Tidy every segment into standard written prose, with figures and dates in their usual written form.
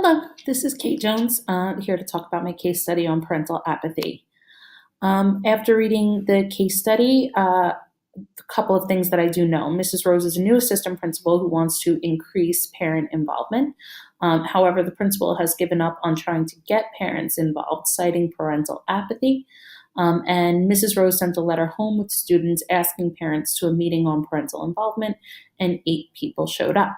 Hello, this is Kate Jones, here to talk about my case study on parental apathy. After reading the case study, a couple of things that I do know. Mrs. Rose is a new assistant principal who wants to increase parent involvement. However, the principal has given up on trying to get parents involved, citing parental apathy. And Mrs. Rose sent a letter home with students asking parents to a meeting on parental involvement, and 8 people showed up.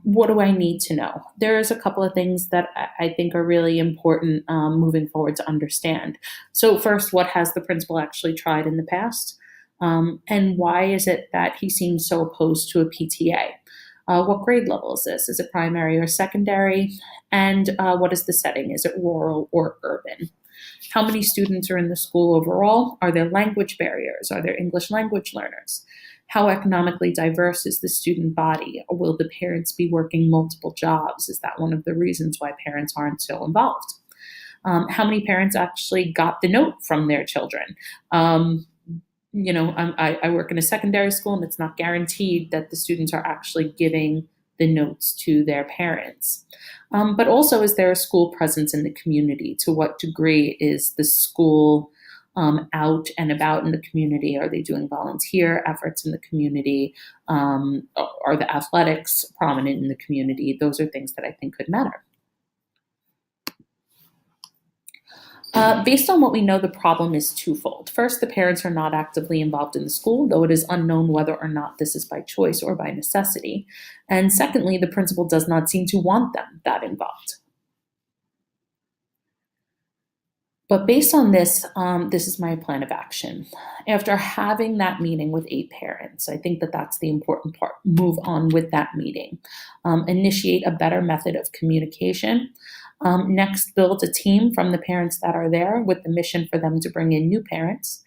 What do I need to know? There's a couple of things that I think are really important moving forward to understand. So first, what has the principal actually tried in the past? And why is it that he seems so opposed to a PTA? What grade level is this? Is it primary or secondary? And what is the setting? Is it rural or urban? How many students are in the school overall? Are there language barriers? Are there English language learners? How economically diverse is the student body? Or will the parents be working multiple jobs? Is that one of the reasons why parents aren't so involved? How many parents actually got the note from their children? I work in a secondary school, and it's not guaranteed that the students are actually giving the notes to their parents. But also, is there a school presence in the community? To what degree is the school out and about in the community? Are they doing volunteer efforts in the community? Are the athletics prominent in the community? Those are things that I think could matter. Based on what we know, the problem is twofold. First, the parents are not actively involved in the school, though it is unknown whether or not this is by choice or by necessity. And secondly, the principal does not seem to want them that involved. But based on this, this is my plan of action. After having that meeting with 8 parents, I think that that's the important part. Move on with that meeting. Initiate a better method of communication. Next, build a team from the parents that are there with the mission for them to bring in new parents.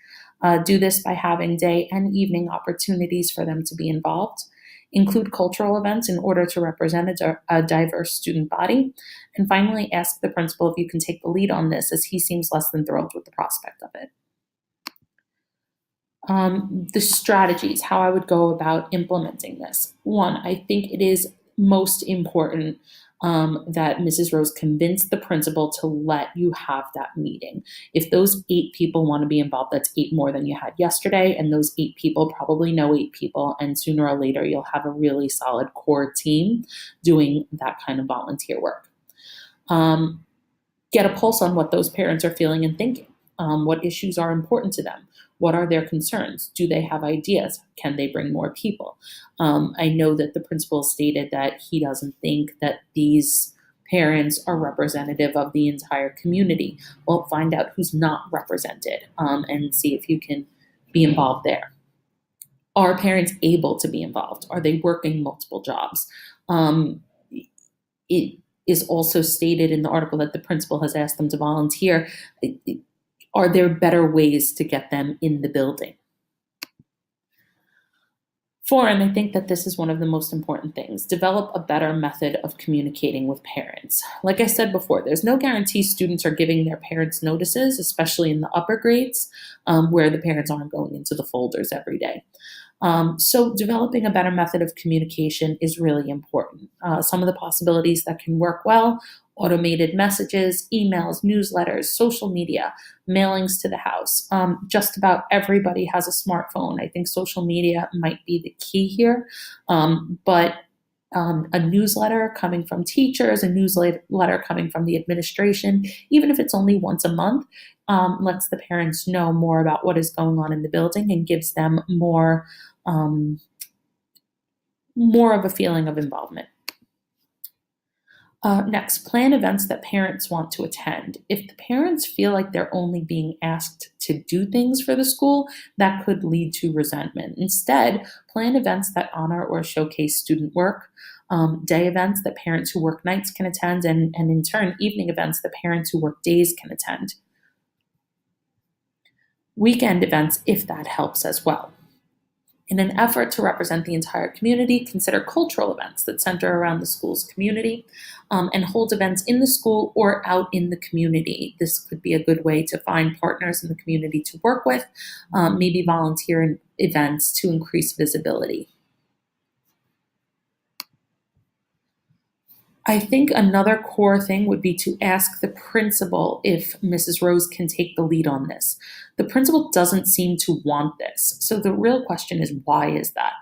Do this by having day and evening opportunities for them to be involved. Include cultural events in order to represent a diverse student body. And finally, ask the principal if you can take the lead on this, as he seems less than thrilled with the prospect of it. The strategies, how I would go about implementing this. One, I think it is most important that Mrs. Rose convinced the principal to let you have that meeting. If those 8 people want to be involved, that's 8 more than you had yesterday, and those 8 people probably know 8 people, and sooner or later you'll have a really solid core team doing that kind of volunteer work. Get a pulse on what those parents are feeling and thinking. What issues are important to them? What are their concerns? Do they have ideas? Can they bring more people? I know that the principal stated that he doesn't think that these parents are representative of the entire community. Well, find out who's not represented and see if you can be involved there. Are parents able to be involved? Are they working multiple jobs? It is also stated in the article that the principal has asked them to volunteer. Are there better ways to get them in the building? 4, and I think that this is one of the most important things, develop a better method of communicating with parents. Like I said before, there's no guarantee students are giving their parents notices, especially in the upper grades, where the parents aren't going into the folders every day. So developing a better method of communication is really important. Some of the possibilities that can work well: automated messages, emails, newsletters, social media, mailings to the house. Just about everybody has a smartphone. I think social media might be the key here. But a newsletter coming from teachers, a newsletter coming from the administration, even if it's only once a month, lets the parents know more about what is going on in the building and gives them more of a feeling of involvement. Next, plan events that parents want to attend. If the parents feel like they're only being asked to do things for the school, that could lead to resentment. Instead, plan events that honor or showcase student work, day events that parents who work nights can attend, and in turn, evening events that parents who work days can attend. Weekend events, if that helps as well. In an effort to represent the entire community, consider cultural events that center around the school's community, and hold events in the school or out in the community. This could be a good way to find partners in the community to work with, maybe volunteer events to increase visibility. I think another core thing would be to ask the principal if Mrs. Rose can take the lead on this. The principal doesn't seem to want this. So the real question is, why is that?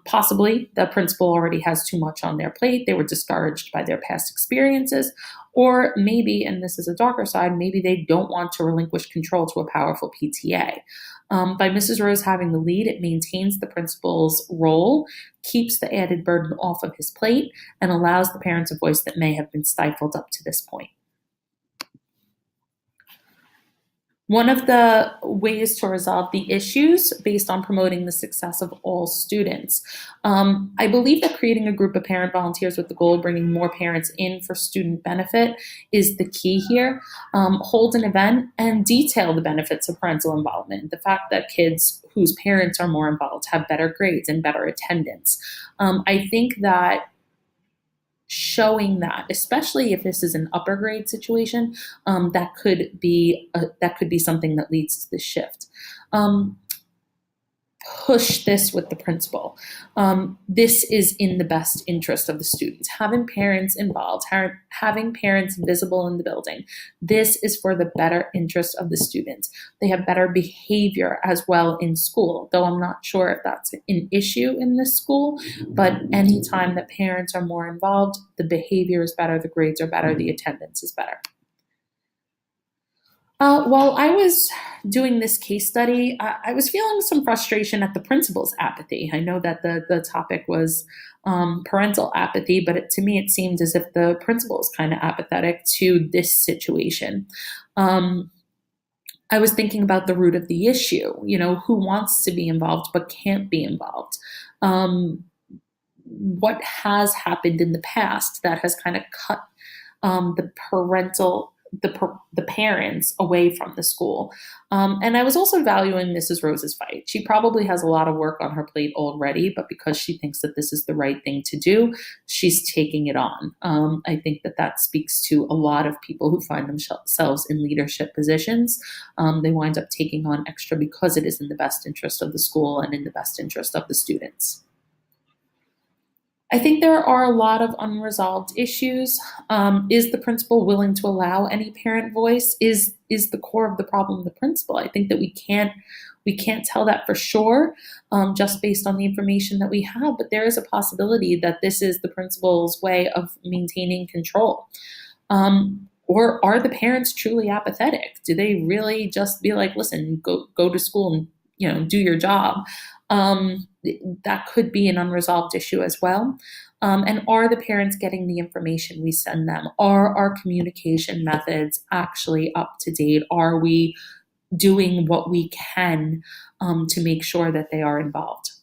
Possibly the principal already has too much on their plate. They were discouraged by their past experiences. Or maybe, and this is a darker side, maybe they don't want to relinquish control to a powerful PTA. By Mrs. Rose having the lead, it maintains the principal's role, keeps the added burden off of his plate, and allows the parents a voice that may have been stifled up to this point. One of the ways to resolve the issues based on promoting the success of all students. I believe that creating a group of parent volunteers with the goal of bringing more parents in for student benefit is the key here. Hold an event and detail the benefits of parental involvement. The fact that kids whose parents are more involved have better grades and better attendance. I think that showing that, especially if this is an upper grade situation, that could be something that leads to the shift. Push this with the principal. This is in the best interest of the students. Having parents involved, having parents visible in the building. This is for the better interest of the students. They have better behavior as well in school, though I'm not sure if that's an issue in this school, but anytime that parents are more involved, the behavior is better, the grades are better, the attendance is better. While I was doing this case study, I was feeling some frustration at the principal's apathy. I know that the topic was parental apathy, but to me it seemed as if the principal is kind of apathetic to this situation. I was thinking about the root of the issue, who wants to be involved but can't be involved. What has happened in the past that has kind of cut the parents away from the school. And I was also valuing Mrs. Rose's fight. She probably has a lot of work on her plate already, but because she thinks that this is the right thing to do, she's taking it on. I think that speaks to a lot of people who find themselves in leadership positions. They wind up taking on extra because it is in the best interest of the school and in the best interest of the students. I think there are a lot of unresolved issues. Is the principal willing to allow any parent voice? Is the core of the problem the principal? I think that we can't tell that for sure, just based on the information that we have. But there is a possibility that this is the principal's way of maintaining control. Or are the parents truly apathetic? Do they really just be like, listen, go to school and do your job? That could be an unresolved issue as well. And are the parents getting the information we send them? Are our communication methods actually up to date? Are we doing what we can to make sure that they are involved?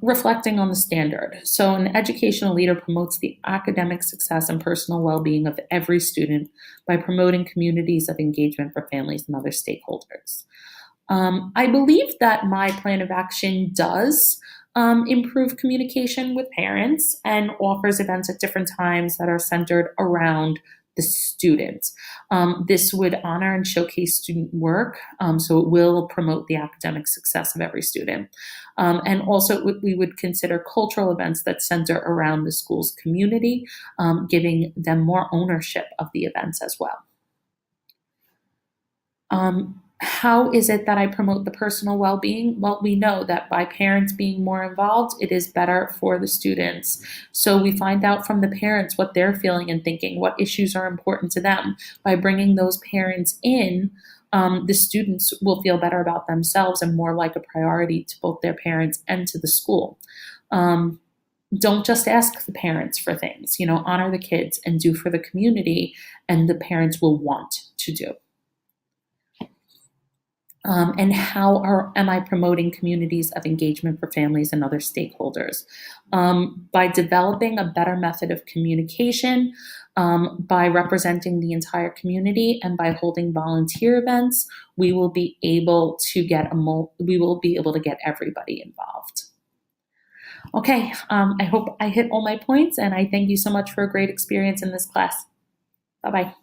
Reflecting on the standard. So an educational leader promotes the academic success and personal well-being of every student by promoting communities of engagement for families and other stakeholders. I believe that my plan of action does improve communication with parents and offers events at different times that are centered around the students. This would honor and showcase student work, so it will promote the academic success of every student. And also we would consider cultural events that center around the school's community, giving them more ownership of the events as well. How is it that I promote the personal well-being? Well, we know that by parents being more involved, it is better for the students. So we find out from the parents what they're feeling and thinking, what issues are important to them. By bringing those parents in, the students will feel better about themselves and more like a priority to both their parents and to the school. Don't just ask the parents for things, honor the kids and do for the community, and the parents will want to do. And how am I promoting communities of engagement for families and other stakeholders? By developing a better method of communication, by representing the entire community, and by holding volunteer events, we will be able to get everybody involved. Okay, I hope I hit all my points, and I thank you so much for a great experience in this class. Bye-bye.